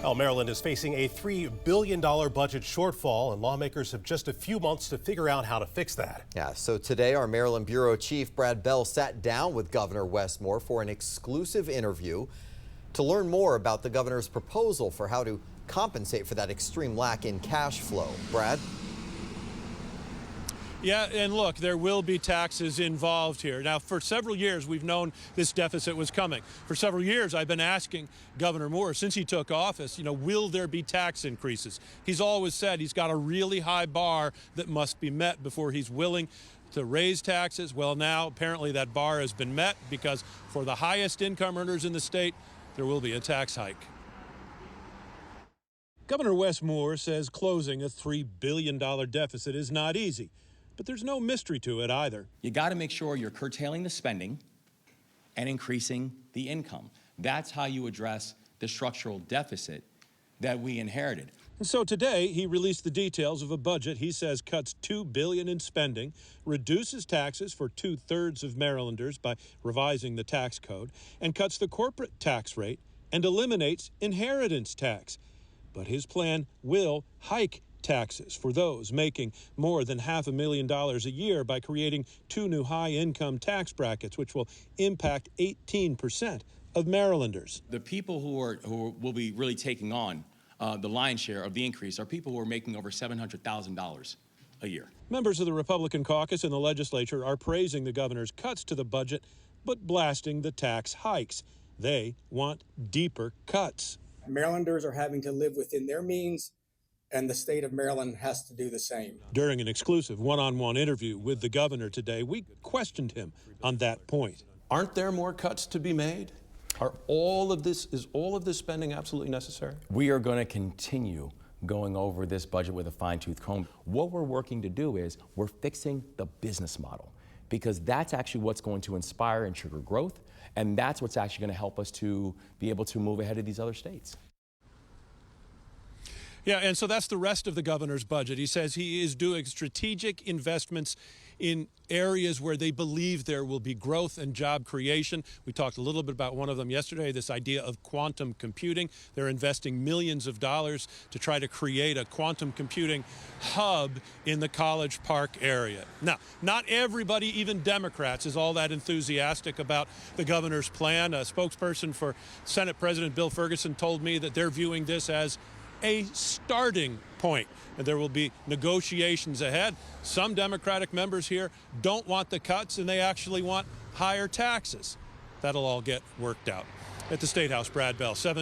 Well, Maryland is facing a $3 billion budget shortfall, and lawmakers have just a few months to figure out how to fix that. Yeah, so today our Maryland Bureau Chief Brad Bell sat down with Governor Wes Moore for an exclusive interview to learn more about the governor's proposal for how to compensate for that extreme lack in cash flow. Brad? Yeah, and look, there will be taxes involved here. Now, for several years, we've known this deficit was coming. For several years, I've been asking Governor Moore, since he took office, will there be tax increases? He's always said he's got a really high bar that must be met before he's willing to raise taxes. Well, now, apparently that bar has been met because for the highest income earners in the state, there will be a tax hike. Governor Wes Moore says closing a $3 billion deficit is not easy. But there's no mystery to it either. You got to make sure you're curtailing the spending and increasing the income. That's how you address the structural deficit that we inherited. And so today, he released the details of a budget he says cuts $2 billion in spending, reduces taxes for 2/3 of Marylanders by revising the tax code, and cuts the corporate tax rate and eliminates inheritance tax. But his plan will hike taxes for those making more than $500,000 a year by creating two new high-income tax brackets, which will impact 18% of Marylanders. The people who will be really taking on the lion's share of the increase are people who are making over $700,000 a year. Members of the Republican caucus in the legislature are praising the governor's cuts to the budget, but blasting the tax hikes. They want deeper cuts. Marylanders are having to live within their means, and the state of Maryland has to do the same. During an exclusive one-on-one interview with the governor today, we questioned him on that point. Aren't there more cuts to be made? Is all of this spending absolutely necessary? We are going to continue going over this budget with a fine-tooth comb. What we're working to do is we're fixing the business model, because that's actually what's going to inspire and trigger growth, and that's what's actually going to help us to be able to move ahead of these other states. Yeah, and so that's the rest of the governor's budget. He says he is doing strategic investments in areas where they believe there will be growth and job creation. We talked a little bit about one of them yesterday, this idea of quantum computing. They're investing millions of dollars to try to create a quantum computing hub in the College Park area. Now, not everybody, even Democrats, is all that enthusiastic about the governor's plan. A spokesperson for Senate President Bill Ferguson told me that they're viewing this as a starting point, and there will be negotiations ahead. Some Democratic members here don't want the cuts, and they actually want higher taxes. That'll all get worked out. At the State House, Brad Bell, 7 News.